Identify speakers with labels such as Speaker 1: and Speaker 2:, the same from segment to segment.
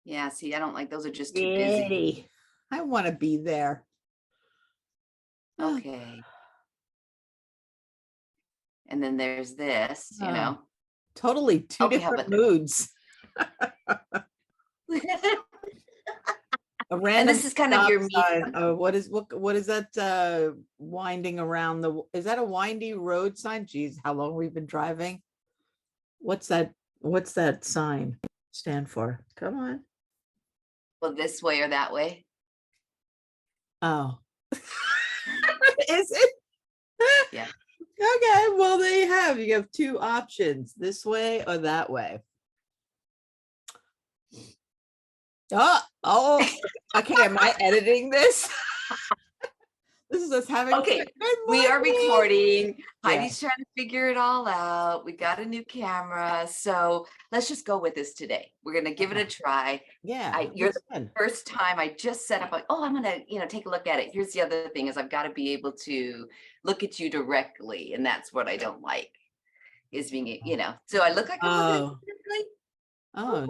Speaker 1: Yeah, see, I don't like, those are just too busy.
Speaker 2: Yay. I want to be there.
Speaker 1: Okay. And then there's this,
Speaker 2: Oh, totally two
Speaker 1: Okay, how
Speaker 2: different
Speaker 1: about this?
Speaker 2: moods. A
Speaker 1: And
Speaker 2: random
Speaker 1: this is kind of
Speaker 2: stop
Speaker 1: your me
Speaker 2: sign.
Speaker 1: time.
Speaker 2: Oh, what is that winding around is that a windy road sign? Geez, how long we've been driving. What's that sign stand for? Come on.
Speaker 1: Well, this way or that way.
Speaker 2: Oh. Is it?
Speaker 1: Yeah.
Speaker 2: Okay, well, there you have two options, this way or that way. Oh, okay. Am I editing this? This is us having
Speaker 1: Okay,
Speaker 2: good
Speaker 1: we are
Speaker 2: morning.
Speaker 1: recording.
Speaker 2: Yeah.
Speaker 1: Heidi's trying to figure it all out. We got a new camera, so let's just go with this today. We're gonna give it a try.
Speaker 2: Yeah,
Speaker 1: You're the
Speaker 2: good.
Speaker 1: first time I just set up like, oh, I'm gonna, take a look at it. Here's the other thing is I've got to be able to look at you directly, and that's what I don't like is being, So I look like I'm looking at
Speaker 2: Oh,
Speaker 1: you directly.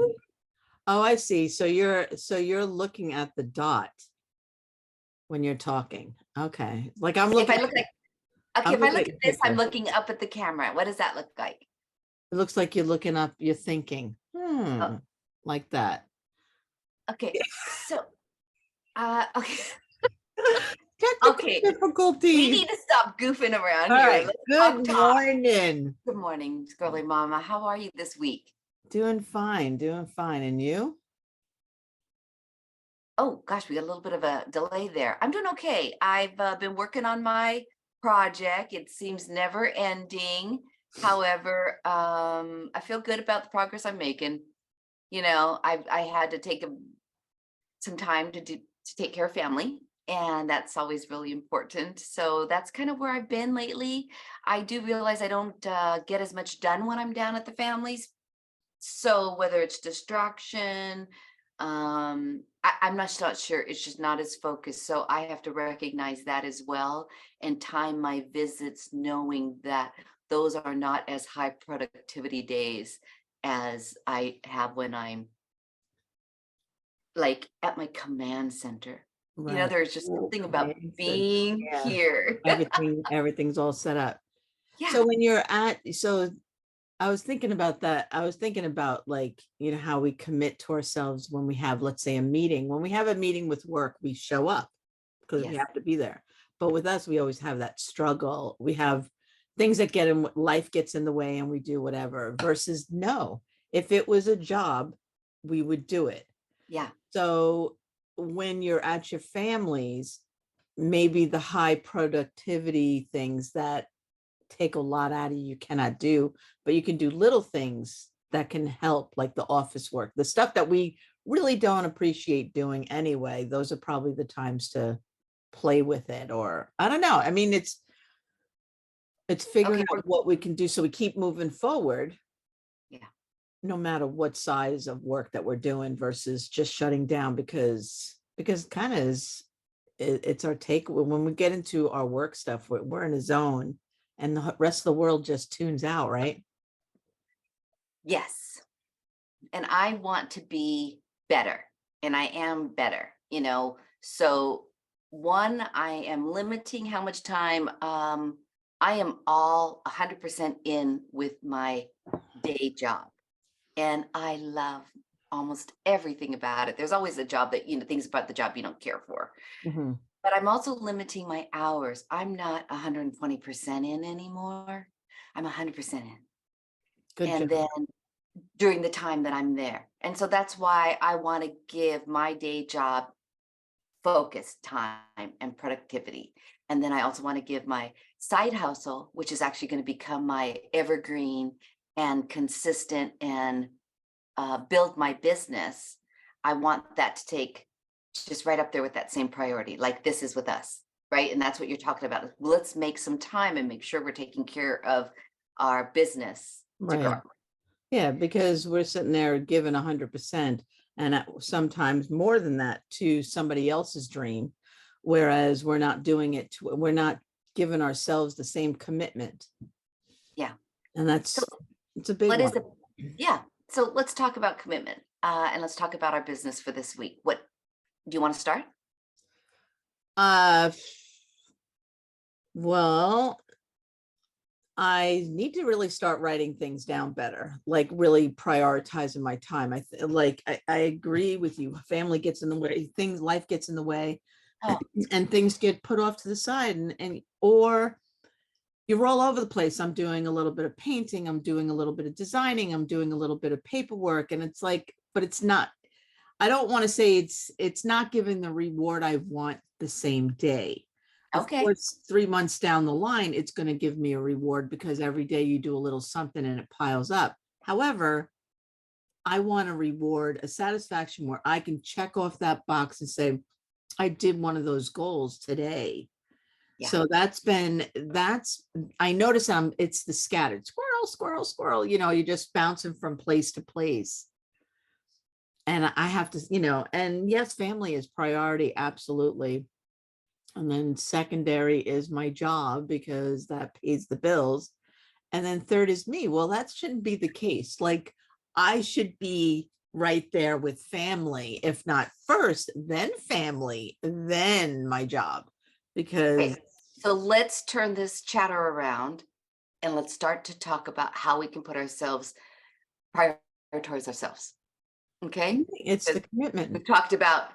Speaker 2: oh, oh, I see. So you're looking at the dot when you're talking. Okay. Like I'm
Speaker 1: If
Speaker 2: looking
Speaker 1: I look like, okay,
Speaker 2: I'm
Speaker 1: if I
Speaker 2: looking
Speaker 1: look
Speaker 2: at
Speaker 1: at
Speaker 2: the
Speaker 1: this, I'm
Speaker 2: picture.
Speaker 1: looking up at the camera. What does that look like?
Speaker 2: It looks like you're looking up, you're thinking,
Speaker 1: Oh,
Speaker 2: like that.
Speaker 1: okay, so, okay.
Speaker 2: Technical
Speaker 1: Okay, we
Speaker 2: difficulties.
Speaker 1: need to stop goofing around
Speaker 2: All
Speaker 1: here.
Speaker 2: right.
Speaker 1: Let's
Speaker 2: Good
Speaker 1: talk.
Speaker 2: morning.
Speaker 1: Good morning, Squirrely Mama. How are you this week?
Speaker 2: Doing fine, doing fine. And you?
Speaker 1: Oh gosh, we got a little bit of a delay there. I'm doing okay. I've been working on my project. It seems never ending. However, I feel good about the progress I'm making. I had to take some time to take care of family, and that's always really important. So that's kind of where I've been lately. I do realize I don't get as much done when I'm down at the families. So whether it's distraction, I'm not sure. It's just not as focused. So I have to recognize that as well and time my visits, knowing that those are not as high productivity days as I have when I'm like at my command center.
Speaker 2: Right.
Speaker 1: There's just
Speaker 2: Oh,
Speaker 1: something about
Speaker 2: command center.
Speaker 1: being
Speaker 2: Yeah.
Speaker 1: here.
Speaker 2: Everything's all set up.
Speaker 1: Yeah.
Speaker 2: So I was thinking about that. I was thinking about like, how we commit to ourselves when we have, let's say, a meeting. When we have a meeting with work, we show up because we
Speaker 1: Yes.
Speaker 2: have to be there. But with us, we always have that struggle. We have things that life gets in the way and we do whatever versus no, if it was a job, we would do it.
Speaker 1: Yeah.
Speaker 2: So when you're at your families, maybe the high productivity things that take a lot out of you cannot do, but you can do little things that can help, like the office work, the stuff that we really don't appreciate doing anyway. Those are probably the times to play with it, or I don't know. I mean, it's figuring
Speaker 1: Okay.
Speaker 2: out what we can do so we keep moving forward.
Speaker 1: Yeah.
Speaker 2: No matter what size of work that we're doing versus just shutting down because kind of is it's our take when we get into our work stuff, we're in a zone and the rest of the world just tunes out, right?
Speaker 1: Yes. And I want to be better, and I am better, So one, I am limiting how much time I am all 100% in with my day job. And I love almost everything about it. There's always a job that, things about the job you don't care for.
Speaker 2: Mm-hmm.
Speaker 1: But I'm also limiting my hours. I'm not 120% in anymore. I'm 100% in.
Speaker 2: Good
Speaker 1: And
Speaker 2: job.
Speaker 1: then during the time that I'm there. And so that's why I want to give my day job focus, time, and productivity. And then I also want to give my side hustle, which is actually going to become my evergreen and consistent and build my business. I want that to take just right up there with that same priority, like this is with us, right? And that's what you're talking about. Let's make some time and make sure we're taking care of our business to grow.
Speaker 2: Right. Yeah, because we're sitting there giving 100% and sometimes more than that to somebody else's dream, whereas we're not doing it we're not giving ourselves the same commitment.
Speaker 1: Yeah.
Speaker 2: And
Speaker 1: So
Speaker 2: it's a big
Speaker 1: what is
Speaker 2: one.
Speaker 1: it? Yeah. So let's talk about commitment. and let's talk about our business for this week. What do you want to start?
Speaker 2: Uh, well, I need to really start writing things down better, like really prioritizing my time. I agree with you. Family gets in the way, life gets in the way,
Speaker 1: Oh,
Speaker 2: and things get put off to the side, and or you're all over the place. I'm doing a little bit of painting, I'm doing a little bit of designing, I'm doing a little bit of paperwork, and it's like, but it's not, I don't want to say it's not giving the reward I want the same day. Of
Speaker 1: okay.
Speaker 2: course, 3 months down the line, it's going to give me a reward because every day you do a little something and it piles up. However, I want a reward, a satisfaction where I can check off that box and say, I did one of those goals today.
Speaker 1: Yeah.
Speaker 2: So that's I notice it's the scattered squirrel, squirrel, squirrel, you're just bouncing from place to place. And I have to, and yes, family is priority, absolutely. And then secondary is my job because that pays the bills. And then third is me. Well, that shouldn't be the case. Like, I should be right there with family, if not first, then family, then my job. Because
Speaker 1: Okay. So let's turn this chatter around and let's start to talk about how we can put ourselves, prioritize ourselves. Okay.
Speaker 2: it's the
Speaker 1: 'Cause
Speaker 2: commitment.
Speaker 1: we've talked about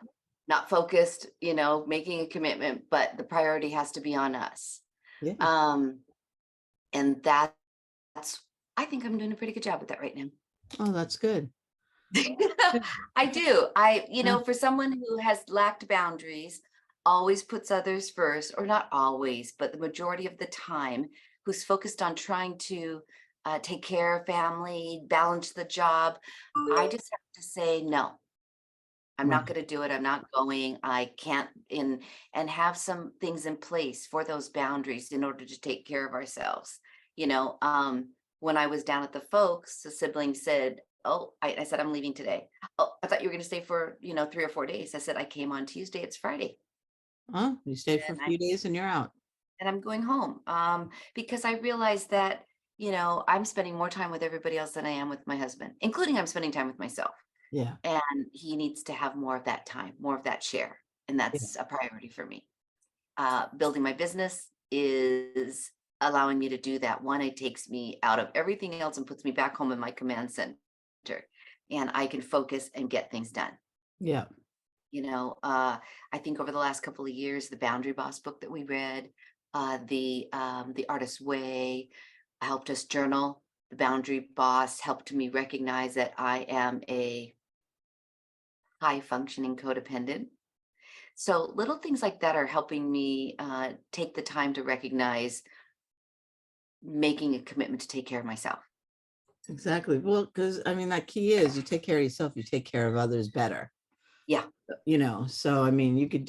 Speaker 1: not focused, making a commitment, but the priority has to be on us.
Speaker 2: Yeah.
Speaker 1: Um, and that's, I think I'm doing a pretty good job with that right now.
Speaker 2: Oh, that's good. Good.
Speaker 1: I do.
Speaker 2: Uh,
Speaker 1: For someone who has lacked boundaries, always puts others first, or not always, but the majority of the time, who's focused on trying to take care of family, balance the job. I just have to say, no, I'm not
Speaker 2: right.
Speaker 1: going to do it. I'm not going. I can't and have some things in place for those boundaries in order to take care of ourselves. When I was down at the folks, the sibling said, "Oh," I said, "I'm leaving today." "Oh, I thought you were going to stay for 3 or 4 days." I said, "I came on Tuesday. It's Friday,
Speaker 2: Oh, you stay for a
Speaker 1: and
Speaker 2: few days and you're out.
Speaker 1: I'm going home." Because I realized that I'm spending more time with everybody else than I am with my husband, including I'm spending time with myself.
Speaker 2: Yeah.
Speaker 1: And he needs to have more of that time, more of that share. And
Speaker 2: Yeah.
Speaker 1: that's a priority for me. Building my business is allowing me to do that. One, it takes me out of everything else and puts me back home in my command center. And I can focus and get things done.
Speaker 2: Yeah.
Speaker 1: I think over the last couple of years, the Boundary Boss book that we read, the Artist's Way helped us journal. The Boundary Boss helped me recognize that I am a high functioning codependent. So little things like that are helping me take the time to recognize making a commitment to take care of myself.
Speaker 2: Exactly. Well, because I mean, that key is you take care of yourself, you take care of others better.
Speaker 1: Yeah,
Speaker 2: So I mean, you could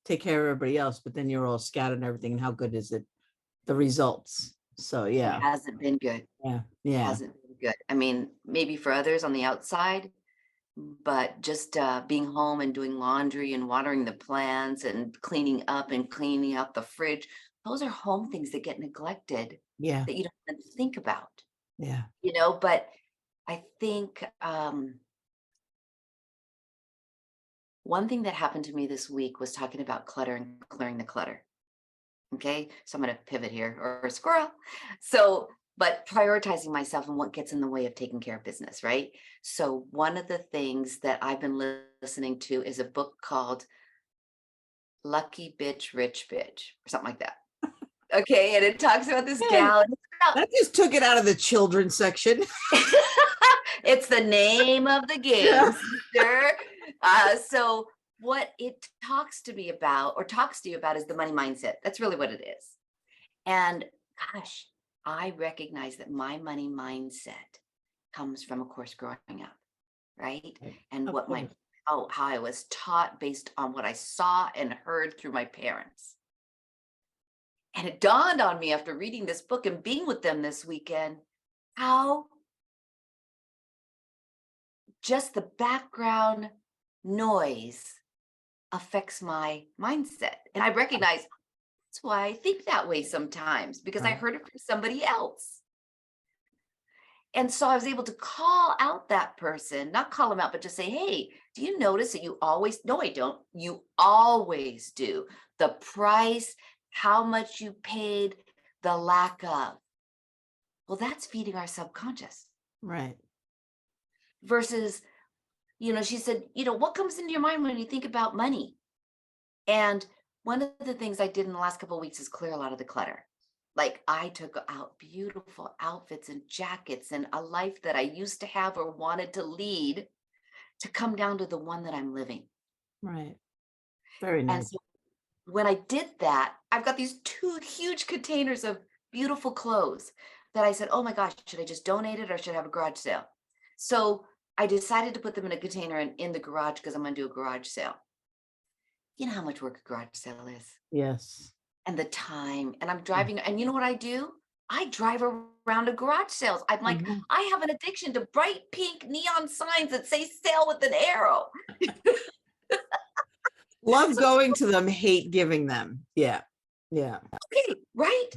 Speaker 2: take care of everybody else, but then you're all scattered and everything. And how good is it? The results. So
Speaker 1: it
Speaker 2: yeah.
Speaker 1: hasn't been good.
Speaker 2: Yeah.
Speaker 1: It
Speaker 2: Yeah.
Speaker 1: hasn't been good. I mean, maybe for others on the outside, but just being home and doing laundry and watering the plants and cleaning up and cleaning out the fridge, those are home things that get neglected
Speaker 2: Yeah.
Speaker 1: that you don't even think about,
Speaker 2: Yeah.
Speaker 1: but I think one thing that happened to me this week was talking about clutter and clearing the clutter. Okay. So I'm going to pivot here or a squirrel. So, but prioritizing myself and what gets in the way of taking care of business, right? So, one of the things that I've been listening to is a book called Lucky Bitch, Rich Bitch, or something like that. Okay. And it talks about this
Speaker 2: Hey,
Speaker 1: gal.
Speaker 2: that just took it out of the children's section.
Speaker 1: It's the name of the game,
Speaker 2: Yeah.
Speaker 1: sister. So what it talks to me about or talks to you about is the money mindset. That's really what it is. And gosh, I recognize that my money mindset comes from, of course, growing up, right? And
Speaker 2: Of
Speaker 1: what
Speaker 2: course.
Speaker 1: how I was taught based on what I saw and heard through my parents. And it dawned on me after reading this book and being with them this weekend, how just the background noise affects my mindset. And I recognize that's why I think that way sometimes because I
Speaker 2: Right.
Speaker 1: heard it from somebody else. And so I was able to call out that person, not call them out, but just say, hey, do you notice that you always, no, I don't. You always do. The price, how much you paid, the lack of. Well, that's feeding our subconscious
Speaker 2: Right.
Speaker 1: versus, she said, what comes into your mind when you think about money? And one of the things I did in the last couple of weeks is clear a lot of the clutter. Like I took out beautiful outfits and jackets and a life that I used to have or wanted to lead to come down to the one that I'm living.
Speaker 2: Right. Very
Speaker 1: And
Speaker 2: nice.
Speaker 1: so when I did that, I've got these 2 huge containers of beautiful clothes that I said, oh my gosh, should I just donate it or should I have a garage sale? So I decided to put them in a container and in the garage because I'm going to do a garage sale. You know how much work a garage sale is
Speaker 2: Yes.
Speaker 1: and the time. And I'm driving. And you know what I do? I drive around to garage sales. I'm like,
Speaker 2: Mhm.
Speaker 1: I have an addiction to bright pink neon signs that say sale with an arrow.
Speaker 2: Love
Speaker 1: So,
Speaker 2: going to them, hate giving them. Yeah. Yeah.
Speaker 1: okay, right?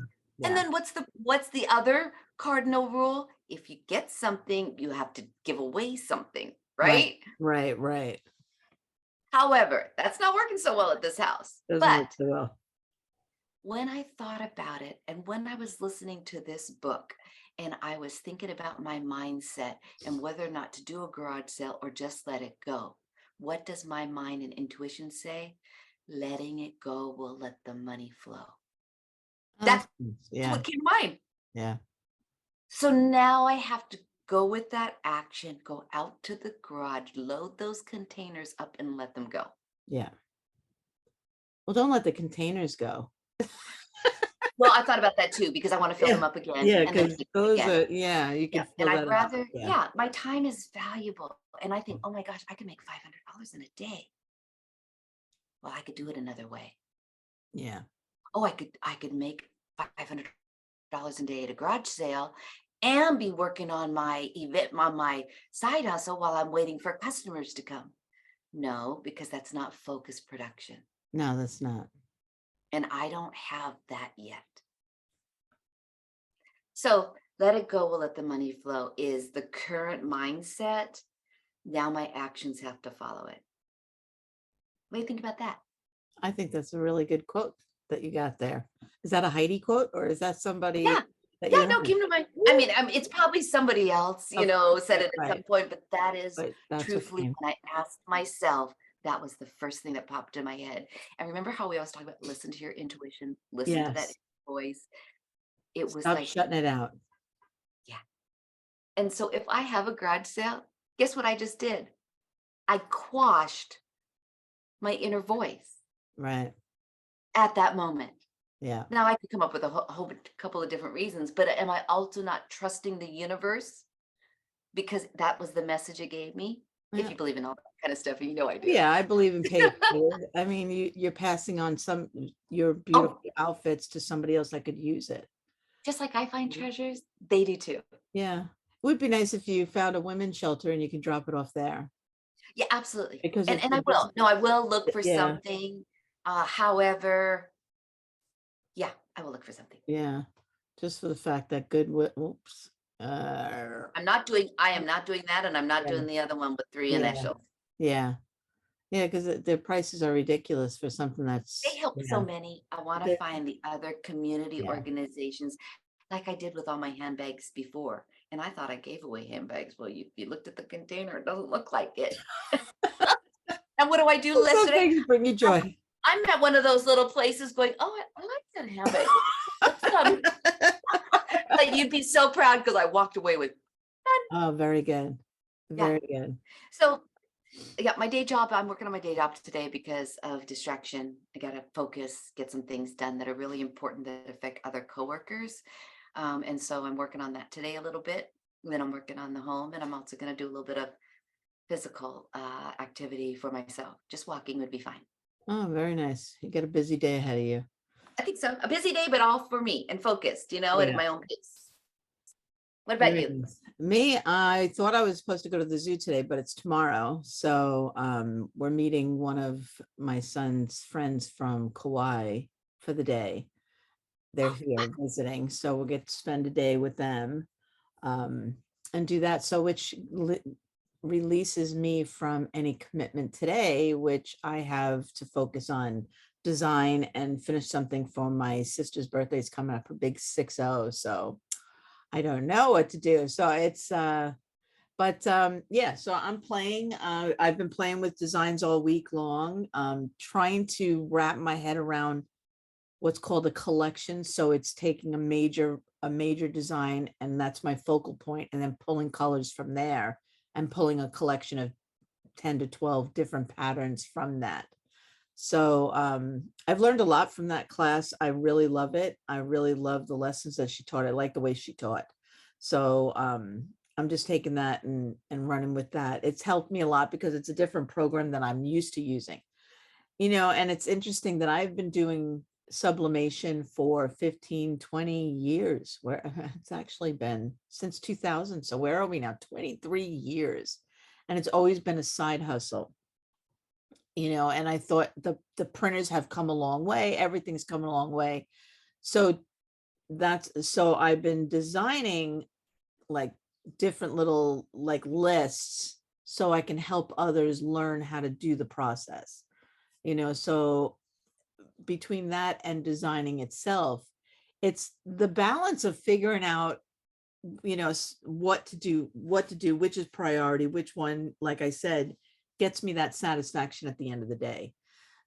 Speaker 1: And
Speaker 2: Yeah.
Speaker 1: then what's the other cardinal rule? If you get something, you have to give away something,
Speaker 2: Right.
Speaker 1: right?
Speaker 2: Right. Right.
Speaker 1: However, that's not working so well at this house.
Speaker 2: Doesn't work
Speaker 1: But
Speaker 2: so well.
Speaker 1: when I thought about it and when I was listening to this book and I was thinking about my mindset and whether or not to do a garage sale or just let it go, what does my mind and intuition say? Letting it go will let the money flow.
Speaker 2: Oh,
Speaker 1: That's
Speaker 2: that's nice. Yeah.
Speaker 1: what came to mind.
Speaker 2: Yeah.
Speaker 1: So now I have to go with that action, go out to the garage, load those containers up and let them go.
Speaker 2: Yeah. Well, don't let the containers go.
Speaker 1: Well, I thought about that too, because I want to fill them
Speaker 2: Yeah.
Speaker 1: up again
Speaker 2: Yeah.
Speaker 1: and then
Speaker 2: Because
Speaker 1: take them
Speaker 2: those
Speaker 1: again.
Speaker 2: are, yeah, you
Speaker 1: Yeah.
Speaker 2: can
Speaker 1: And
Speaker 2: fill
Speaker 1: I'd
Speaker 2: that up.
Speaker 1: rather,
Speaker 2: Yeah.
Speaker 1: yeah, my time is valuable. And I think, oh my gosh, I can make $500 in a day. Well, I could do it another way.
Speaker 2: Yeah.
Speaker 1: Oh, I could make $500 a day at a garage sale and be working on my event, on my side hustle while I'm waiting for customers to come. No, because that's not focused production.
Speaker 2: No, that's not.
Speaker 1: And I don't have that yet. So let it go, will let the money flow is the current mindset. Now my actions have to follow it. What do you think about that?
Speaker 2: I think that's a really good quote that you got there. Is that a Heidi quote or is that
Speaker 1: Yeah.
Speaker 2: somebody that
Speaker 1: Yeah,
Speaker 2: you
Speaker 1: no,
Speaker 2: heard?
Speaker 1: came to mind. I mean, it's probably somebody else,
Speaker 2: Of course,
Speaker 1: said it at some
Speaker 2: right.
Speaker 1: point, but that is
Speaker 2: But that's what
Speaker 1: truthfully
Speaker 2: came.
Speaker 1: when I asked myself, that was the first thing that popped in my head. And remember how we always talk about listen to your intuition, listen to that
Speaker 2: Yes.
Speaker 1: voice. It was
Speaker 2: Stop
Speaker 1: like,
Speaker 2: shutting it out.
Speaker 1: yeah. And so if I have a garage sale, guess what I just did? I quashed my inner voice
Speaker 2: Right.
Speaker 1: at that moment.
Speaker 2: Yeah.
Speaker 1: Now I could come up with a couple of different reasons, but am I also not trusting the universe because that was the message it gave me? If
Speaker 2: Yeah.
Speaker 1: you believe in all that kind of stuff, and you know I do.
Speaker 2: Yeah, I believe in pay it forward. I mean, you're passing on your beautiful
Speaker 1: Oh,
Speaker 2: outfits to somebody else that could use it.
Speaker 1: just like I find treasures, they do too.
Speaker 2: Yeah. It would be nice if you found a women's shelter and you can drop it off there
Speaker 1: Yeah, absolutely.
Speaker 2: because
Speaker 1: And
Speaker 2: it's
Speaker 1: and
Speaker 2: a
Speaker 1: I will.
Speaker 2: business.
Speaker 1: No, I will look for
Speaker 2: Yeah.
Speaker 1: something. However, yeah, I will look for something.
Speaker 2: Yeah. Just for the fact that Goodwill, oops.
Speaker 1: I am not doing that, and I'm not
Speaker 2: Yeah.
Speaker 1: doing the other one with 3
Speaker 2: Yeah.
Speaker 1: initials.
Speaker 2: Yeah. Yeah. Because the prices are ridiculous for something
Speaker 1: They
Speaker 2: that's,
Speaker 1: help so
Speaker 2: yeah.
Speaker 1: many. I want to
Speaker 2: they're-
Speaker 1: find the other community
Speaker 2: Yeah.
Speaker 1: organizations like I did with all my handbags before. And I thought I gave away handbags. Well, you looked at the container, it doesn't look like it. And what do I do
Speaker 2: Some
Speaker 1: yesterday?
Speaker 2: things bring you joy.
Speaker 1: I'm at one of those little places going, oh, I like that handbag. Like you'd be so proud because I walked away with none.
Speaker 2: Oh, very good.
Speaker 1: Yeah.
Speaker 2: Very good.
Speaker 1: So yeah, my day job, I'm working on my day job today because of distraction. I got to focus, get some things done that are really important that affect other coworkers. And so I'm working on that today a little bit. And then I'm working on the home, and I'm also going to do a little bit of physical activity for myself. Just walking would be fine.
Speaker 2: Oh, very nice. You got a busy day ahead of you.
Speaker 1: I think so. A busy day, but all for me and focused, and at
Speaker 2: Yeah.
Speaker 1: my own pace. What about
Speaker 2: Very
Speaker 1: you?
Speaker 2: nice. Me, I thought I was supposed to go to the zoo today, but it's tomorrow. So we're meeting one of my son's friends from Kauai for the day. They're here visiting, so we'll get to spend a day with them. Um, and do that. So which releases me from any commitment today, which I have to focus on design and finish something for my sister's birthday. Is coming up, her big 60. So I don't know what to do. So it's but yeah, so I'm playing. I've been playing with designs all week long, trying to wrap my head around what's called a collection. So it's taking a major design, and that's my focal point, and then pulling colors from there and pulling a collection of 10 to 12 different patterns from that. So I've learned a lot from that class. I really love it. I really love the lessons that she taught. I like the way she taught. So I'm just taking that and running with that. It's helped me a lot because it's a different program than I'm used to using. And it's interesting that I've been doing sublimation for 15, 20 years, where it's actually been since 2000. So where are we now? 23 years. And it's always been a side hustle. And I thought the printers have come a long way. Everything's come a long way. So so I've been designing like different little like lists so I can help others learn how to do the process. So between that and designing itself, it's the balance of figuring out what to do, which is priority, which one, like I said, gets me that satisfaction at the end of the day.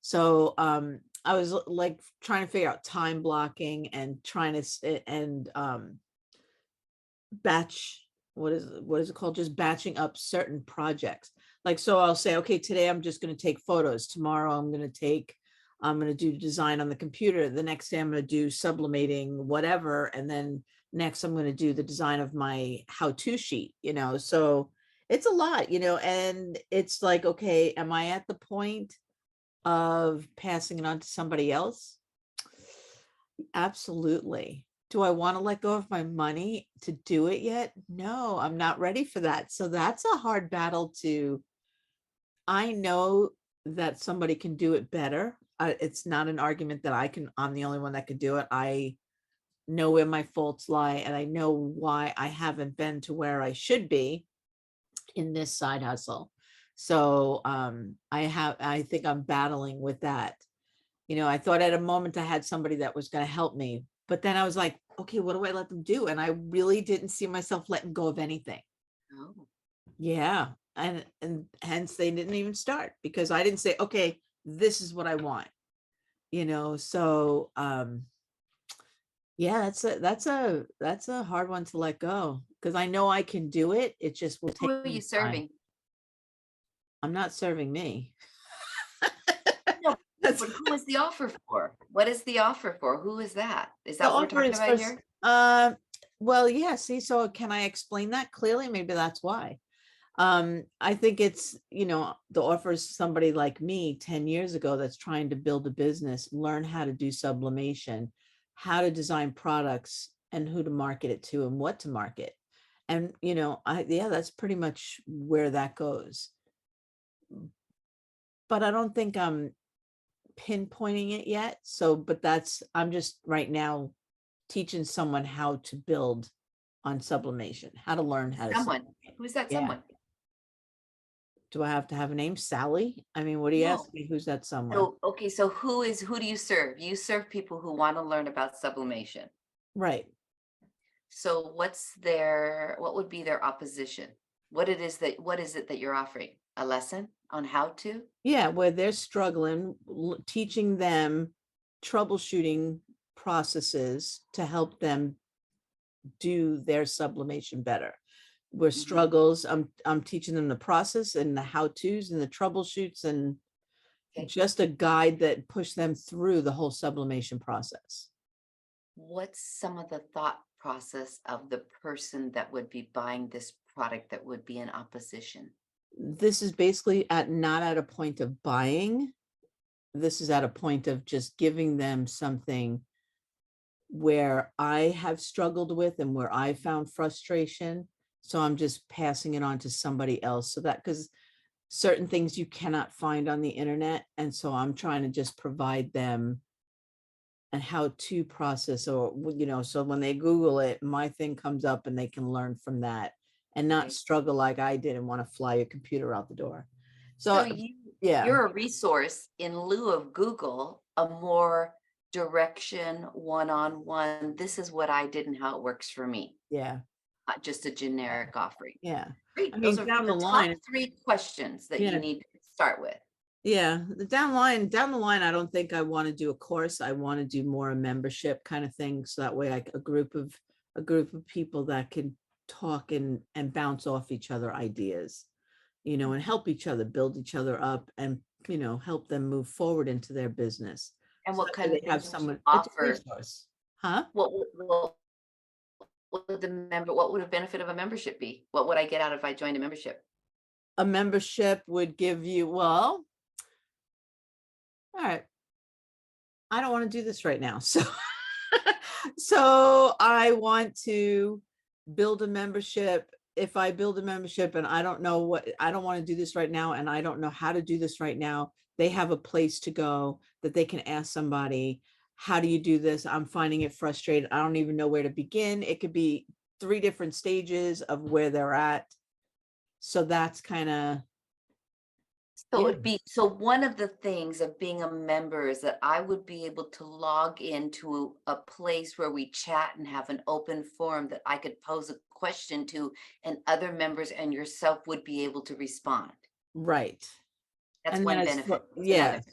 Speaker 2: So I was like trying to figure out time blocking and trying to and batch, what is it called, just batching up certain projects. Like, so I'll say, okay, today I'm just going to take photos, tomorrow I'm going to do design on the computer, the next day I'm going to do sublimating whatever, and then next I'm going to do the design of my how-to sheet. So it's a lot, and it's like, okay, am I at the point of passing it on to somebody else? Absolutely. Do I want to let go of my money to do it yet? No, I'm not ready for that. So that's a hard battle I know that somebody can do it better. It's not an argument that I'm the only one that could do it. I know where my faults lie, and I know why I haven't been to where I should be in this side hustle. So I think I'm battling with that. I thought at a moment I had somebody that was going to help me, but then I was like, okay, what do I let them do? And I really didn't see myself letting go of anything.
Speaker 1: Oh.
Speaker 2: Yeah. And hence they didn't even start, because I didn't say, okay, this is what I want, so yeah, that's a hard one to let go, because I know I can do it. It just will
Speaker 1: Who
Speaker 2: take
Speaker 1: are you
Speaker 2: me time.
Speaker 1: serving?
Speaker 2: I'm not serving me.
Speaker 1: No,
Speaker 2: That's
Speaker 1: but who is the offer for? What is the offer for? Who is that? Is
Speaker 2: the
Speaker 1: that what we're
Speaker 2: offer
Speaker 1: talking
Speaker 2: is for
Speaker 1: about here?
Speaker 2: well, yeah, see, so can I explain that clearly? Maybe that's why. I think it's, the offer is somebody like me 10 years ago that's trying to build a business, learn how to do sublimation, how to design products, and who to market it to and what to market. And, yeah, that's pretty much where that goes. But I don't think I'm pinpointing it yet. So, but I'm just right now teaching someone how to build on sublimation, how to learn how to
Speaker 1: Someone.
Speaker 2: sublimate.
Speaker 1: Who's that
Speaker 2: Yeah.
Speaker 1: someone?
Speaker 2: Do I have to have a name? Sally? I mean, what do you ask
Speaker 1: No.
Speaker 2: me? Who's that someone?
Speaker 1: So, okay, so who do you serve? You serve people who want to learn about sublimation.
Speaker 2: Right.
Speaker 1: So what would be their opposition? What is it that you're offering? A lesson on how to?
Speaker 2: Yeah, where they're struggling, teaching them troubleshooting processes to help them do their sublimation better. Where
Speaker 1: Mhm.
Speaker 2: struggles, I'm teaching them the process and the how-tos and the troubleshoots, and
Speaker 1: Okay.
Speaker 2: just a guide that push them through the whole sublimation process.
Speaker 1: What's some of the thought process of the person that would be buying this product that would be in opposition?
Speaker 2: This is basically not at a point of buying. This is at a point of just giving them something where I have struggled with and where I found frustration. So I'm just passing it on to somebody else, so that, because certain things you cannot find on the internet. And so I'm trying to just provide them and how to process, or so when they Google it, my thing comes up and they can learn from that and not
Speaker 1: Right.
Speaker 2: struggle like I did and want to fly your computer out the door.
Speaker 1: So
Speaker 2: So yeah,
Speaker 1: you're a resource in lieu of Google, a more direction, one-on-one. This is what I did and how it works for me.
Speaker 2: yeah,
Speaker 1: Not just a generic offering.
Speaker 2: yeah. I
Speaker 1: Great. Those
Speaker 2: mean,
Speaker 1: are
Speaker 2: down the
Speaker 1: the top
Speaker 2: line,
Speaker 1: 3 questions that you
Speaker 2: yeah,
Speaker 1: need to start with.
Speaker 2: yeah. Down the line, I don't think I want to do a course. I want to do more a membership kind of thing. So that way a group of people that can talk and bounce off each other ideas, and help each other, build each other up, and help them move forward into their business.
Speaker 1: And
Speaker 2: So
Speaker 1: what
Speaker 2: that way
Speaker 1: kind of
Speaker 2: they have
Speaker 1: things would you
Speaker 2: someone, it's a
Speaker 1: offer?
Speaker 2: resource. Huh?
Speaker 1: What would what would a benefit of a membership be? What would I get out if I joined a membership?
Speaker 2: A membership would give you, well, all right, I don't want to do this right now. So so I want to build a membership. If I build a membership and I don't know I don't want to do this right now, and I don't know how to do this right now, they have a place to go that they can ask somebody, how do you do this? I'm finding it frustrated. I don't even know where to begin. It could be 3 different stages of where they're at. So that's kind of,
Speaker 1: So it
Speaker 2: yeah,
Speaker 1: would be, so one of the things of being a member is that I would be able to log into a place where we chat and have an open forum that I could pose a question to, and other members and yourself would be able to respond.
Speaker 2: right.
Speaker 1: That's
Speaker 2: And then
Speaker 1: one
Speaker 2: as
Speaker 1: benefit. What's
Speaker 2: yeah,
Speaker 1: another?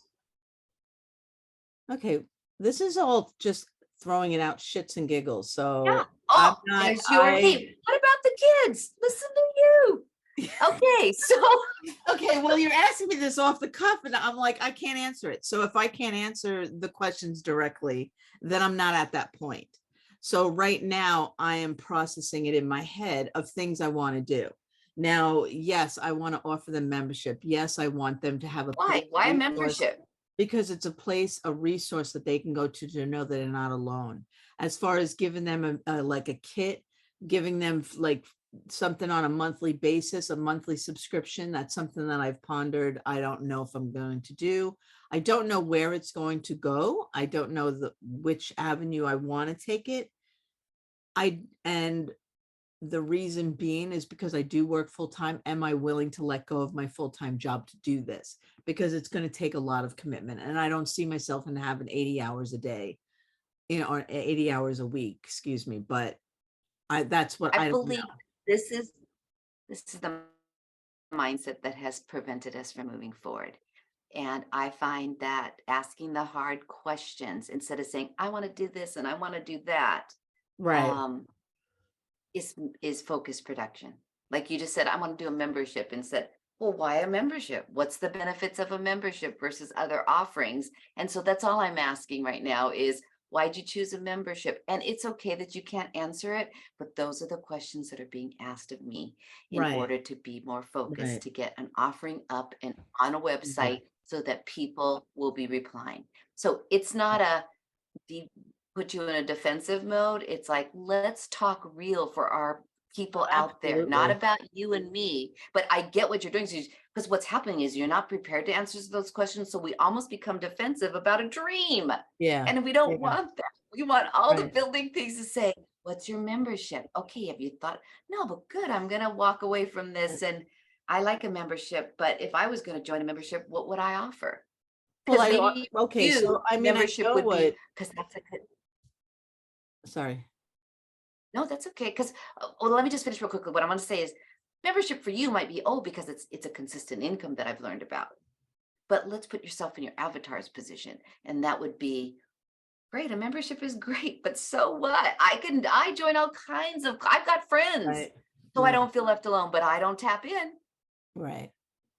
Speaker 2: okay, this is all just throwing it out shits and giggles.
Speaker 1: Yeah.
Speaker 2: So I'm
Speaker 1: Oh,
Speaker 2: not,
Speaker 1: there's your theme. What about the kids? Listen to you. Okay, so
Speaker 2: okay, well, you're asking me this off the cuff, and I'm like, I can't answer it. So if I can't answer the questions directly, then I'm not at that point. So right now, I am processing it in my head of things I want to do. Now, yes, I want to offer them membership. Yes, I want them to have a place,
Speaker 1: why? Why a
Speaker 2: resource,
Speaker 1: membership?
Speaker 2: because it's a place, a resource that they can go to know that they're not alone. As far as giving them like a kit, giving them like something on a monthly basis, a monthly subscription, that's something that I've pondered. I don't know if I'm going to do. I don't know where it's going to go. I don't know which avenue I want to take it. And the reason being is because I do work full time. Am I willing to let go of my full time job to do this? Because it's going to take a lot of commitment, and I don't see myself in having 80 hours a day, or 80 hours a week, excuse me. But that's what
Speaker 1: I
Speaker 2: I don't
Speaker 1: believe
Speaker 2: know.
Speaker 1: this is this is the mindset that has prevented us from moving forward. And I find that asking the hard questions instead of saying, I want to do this and I want to do that,
Speaker 2: Right.
Speaker 1: um, is focused production. Like you just said, I want to do a membership and said, well, why a membership? What's the benefits of a membership versus other offerings? And so that's all I'm asking right now is, why'd you choose a membership? And it's okay that you can't answer it, but those are the questions that are being asked of me in
Speaker 2: Right.
Speaker 1: order to be more focused,
Speaker 2: Right.
Speaker 1: to get an offering up and on a
Speaker 2: Exactly.
Speaker 1: website so that people will be replying. So it's not a put you in a defensive mode. It's like, let's talk real for our
Speaker 2: Oh,
Speaker 1: people out there, not
Speaker 2: absolutely.
Speaker 1: about you and me. But I get what you're doing. Because what's happening is you're not prepared to answer those questions. So we almost become defensive about a dream.
Speaker 2: Yeah.
Speaker 1: And we don't
Speaker 2: Yeah.
Speaker 1: want that. We want all the
Speaker 2: Right.
Speaker 1: building things to say, what's your membership? Okay, have you thought? No, but good. I'm going to walk away from this. And I like a membership. But if I was going to join a membership, what would I offer?
Speaker 2: Well,
Speaker 1: Because maybe
Speaker 2: okay.
Speaker 1: you,
Speaker 2: So, I mean, I
Speaker 1: membership
Speaker 2: know
Speaker 1: would be,
Speaker 2: what,
Speaker 1: because that's a good,
Speaker 2: sorry.
Speaker 1: no, that's okay. Because, well, let me just finish real quickly. What I want to say is membership for you might be, oh, because it's a consistent income that I've learned about. But let's put yourself in your avatar's position. And that would be great. A membership is great, but so what? I join all kinds of, I've got friends.
Speaker 2: Right.
Speaker 1: So I
Speaker 2: Right.
Speaker 1: don't feel left alone, but I don't tap in.
Speaker 2: Right.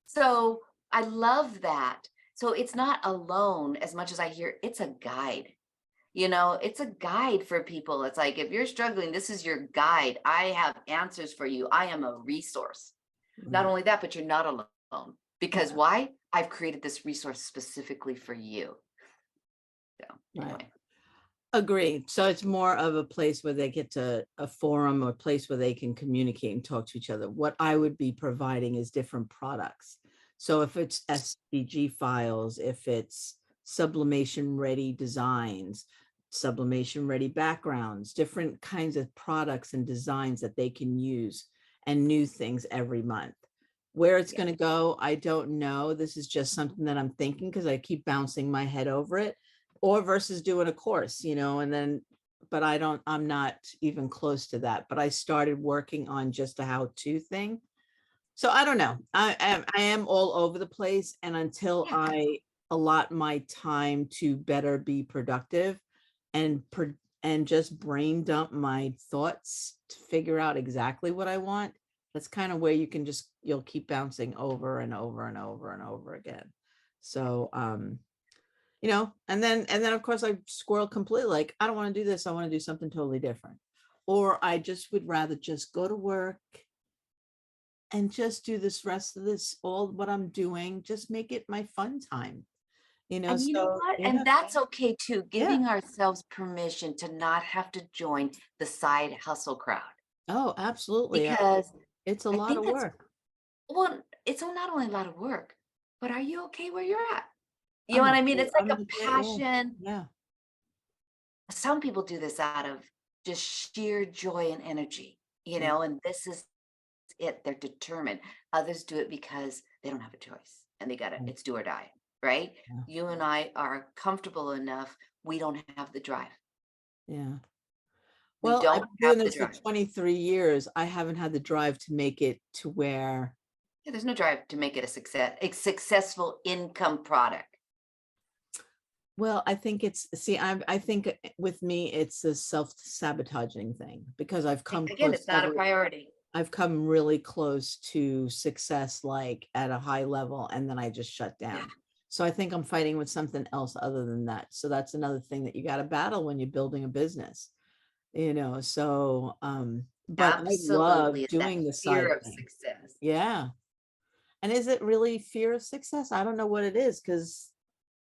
Speaker 1: So I love that. So it's not alone as much as I hear it's a guide. It's a guide for people. It's like, if you're struggling, this is your guide. I have answers for you. I am a resource. Not
Speaker 2: Right.
Speaker 1: only that, but you're not alone. Because
Speaker 2: Right.
Speaker 1: why? I've created this resource specifically for you. So
Speaker 2: Right.
Speaker 1: anyway,
Speaker 2: Agreed. So it's more of a place where they get to a forum or a place where they can communicate and talk to each other. What I would be providing is different products. So if it's SVG files, if it's sublimation ready designs, sublimation ready backgrounds, different kinds of products and designs that they can use and new things every month. Where it's
Speaker 1: Yeah.
Speaker 2: going to go, I don't know. This is just something that I'm thinking because I keep bouncing my head over it, or versus doing a course, and then, but I'm not even close to that. But I started working on just a how-to thing. So I don't know. I am all over the place. And until
Speaker 1: Yeah.
Speaker 2: I allot my time to better be productive and and just brain dump my thoughts to figure out exactly what I want, that's kind of where you'll keep bouncing over and over and over and over again. So and then of course I squirrel completely, like, I don't want to do this, I want to do something totally different. Or I just would rather just go to work and just do this rest of this, all what I'm doing, just make it my fun time,
Speaker 1: And you know
Speaker 2: so
Speaker 1: what?
Speaker 2: yeah,
Speaker 1: And that's okay too,
Speaker 2: yeah.
Speaker 1: giving ourselves permission to not have to join the side hustle crowd.
Speaker 2: Oh, absolutely.
Speaker 1: Because
Speaker 2: It's a
Speaker 1: I
Speaker 2: lot
Speaker 1: think
Speaker 2: of
Speaker 1: that's,
Speaker 2: work.
Speaker 1: well, it's not only a lot of work, but are you okay where you're at? You know
Speaker 2: I'm
Speaker 1: what
Speaker 2: okay.
Speaker 1: I mean? It's like
Speaker 2: I'm
Speaker 1: a
Speaker 2: okay. Yeah.
Speaker 1: passion.
Speaker 2: Yeah.
Speaker 1: Some people do this out of just sheer joy and energy,
Speaker 2: Yeah.
Speaker 1: and this is it. They're determined. Others do it because they don't have a choice and
Speaker 2: Right.
Speaker 1: it's do or die, right?
Speaker 2: Yeah.
Speaker 1: You and I are comfortable enough. We don't have the drive.
Speaker 2: Yeah.
Speaker 1: We
Speaker 2: Well, I've
Speaker 1: don't
Speaker 2: been
Speaker 1: have
Speaker 2: doing
Speaker 1: the
Speaker 2: this for
Speaker 1: drive.
Speaker 2: 23 years. I haven't had the drive to make it to where,
Speaker 1: Yeah, there's no drive to make it a successful income product.
Speaker 2: well, I think I think with me, it's a self-sabotaging thing because
Speaker 1: Again, it's not a priority.
Speaker 2: I've come really close to success, like at a high level, and then I just shut
Speaker 1: Yeah,
Speaker 2: down. So I think I'm fighting with something else other than that. So that's another thing that you got to battle when you're building a business, So, but I
Speaker 1: absolutely.
Speaker 2: love
Speaker 1: It's that
Speaker 2: doing the
Speaker 1: fear
Speaker 2: side
Speaker 1: of
Speaker 2: thing.
Speaker 1: success.
Speaker 2: Yeah. And is it really fear of success? I don't know what it is, because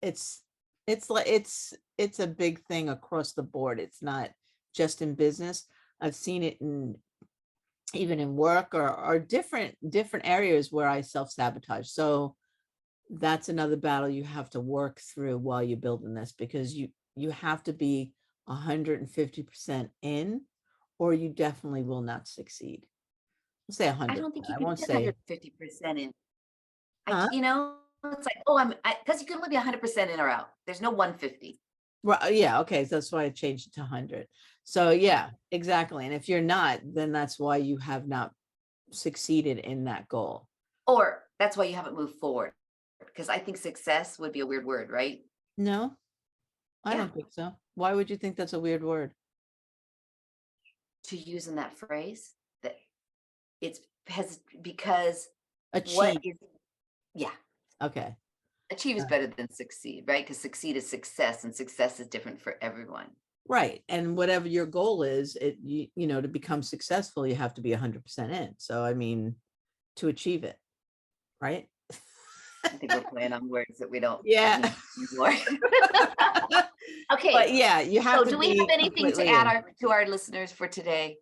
Speaker 2: it's it's a big thing across the board. It's not just in business. I've seen it in even in work, or different areas where I self-sabotage. So that's another battle you have to work through while you're building this, because you have to be 150% in, or you definitely will not succeed. I'll say
Speaker 1: I
Speaker 2: 100%.
Speaker 1: don't think you
Speaker 2: I
Speaker 1: can
Speaker 2: won't
Speaker 1: be
Speaker 2: say,
Speaker 1: 150% in.
Speaker 2: huh?
Speaker 1: It's like, oh, because you can only be 100% in or out. There's no 150.
Speaker 2: Right, yeah, okay, so that's why I changed it to 100. So yeah, exactly. And if you're not, then that's why you have not succeeded in that goal.
Speaker 1: Or that's why you haven't moved forward. Because I think success would be a weird word, right?
Speaker 2: No, I
Speaker 1: Yeah.
Speaker 2: don't think so. Why would you think that's a weird word?
Speaker 1: To use in that phrase, that it's because what
Speaker 2: Achieve.
Speaker 1: is, yeah,
Speaker 2: Okay.
Speaker 1: achieve is
Speaker 2: uh,
Speaker 1: better than succeed, right? Because succeed is success and success is different for everyone.
Speaker 2: Right. And whatever your goal is, to become successful, you have to be 100% in. So, I mean, to achieve it, right?
Speaker 1: I think we're playing on words that we don't
Speaker 2: Yeah.
Speaker 1: need anymore.
Speaker 2: But
Speaker 1: Okay.
Speaker 2: yeah, you have
Speaker 1: So
Speaker 2: to
Speaker 1: do we have
Speaker 2: be
Speaker 1: anything to
Speaker 2: completely
Speaker 1: add
Speaker 2: in.
Speaker 1: to our listeners for today?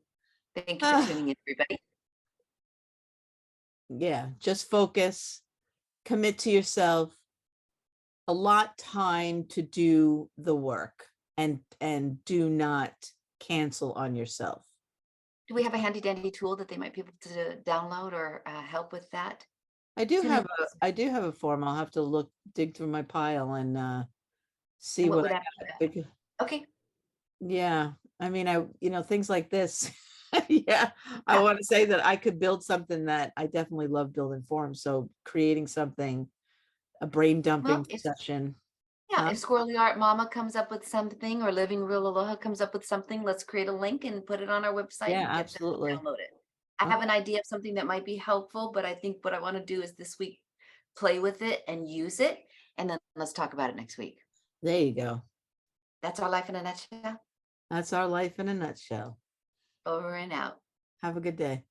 Speaker 1: Thank you for
Speaker 2: Ah,
Speaker 1: tuning in, everybody.
Speaker 2: yeah, just focus, commit to yourself, allot time to do the work, and do not cancel on yourself.
Speaker 1: Do we have a handy dandy tool that they might be able to download or help with that?
Speaker 2: I do have a form. I'll have to dig through my pile and see
Speaker 1: And what
Speaker 2: what
Speaker 1: would
Speaker 2: I
Speaker 1: that be?
Speaker 2: got.
Speaker 1: Okay.
Speaker 2: Yeah, I mean, things like this. Yeah, I
Speaker 1: Yeah.
Speaker 2: want to say that I could build something that I definitely love building forms. So creating something, a brain
Speaker 1: Well,
Speaker 2: dumping session.
Speaker 1: yeah,
Speaker 2: Huh?
Speaker 1: if Squirrely Art Mama comes up with something or Living Real Aloha comes up with something, let's create a link and put it on our website
Speaker 2: Yeah,
Speaker 1: and get them to
Speaker 2: absolutely.
Speaker 1: download it. I have
Speaker 2: Okay.
Speaker 1: an idea of something that might be helpful, but I think what I want to do is this week play with it and use it. And then let's talk about it next week.
Speaker 2: There you go.
Speaker 1: That's our life in a nutshell.
Speaker 2: That's our life in a nutshell.
Speaker 1: Over and out.
Speaker 2: Have a good day.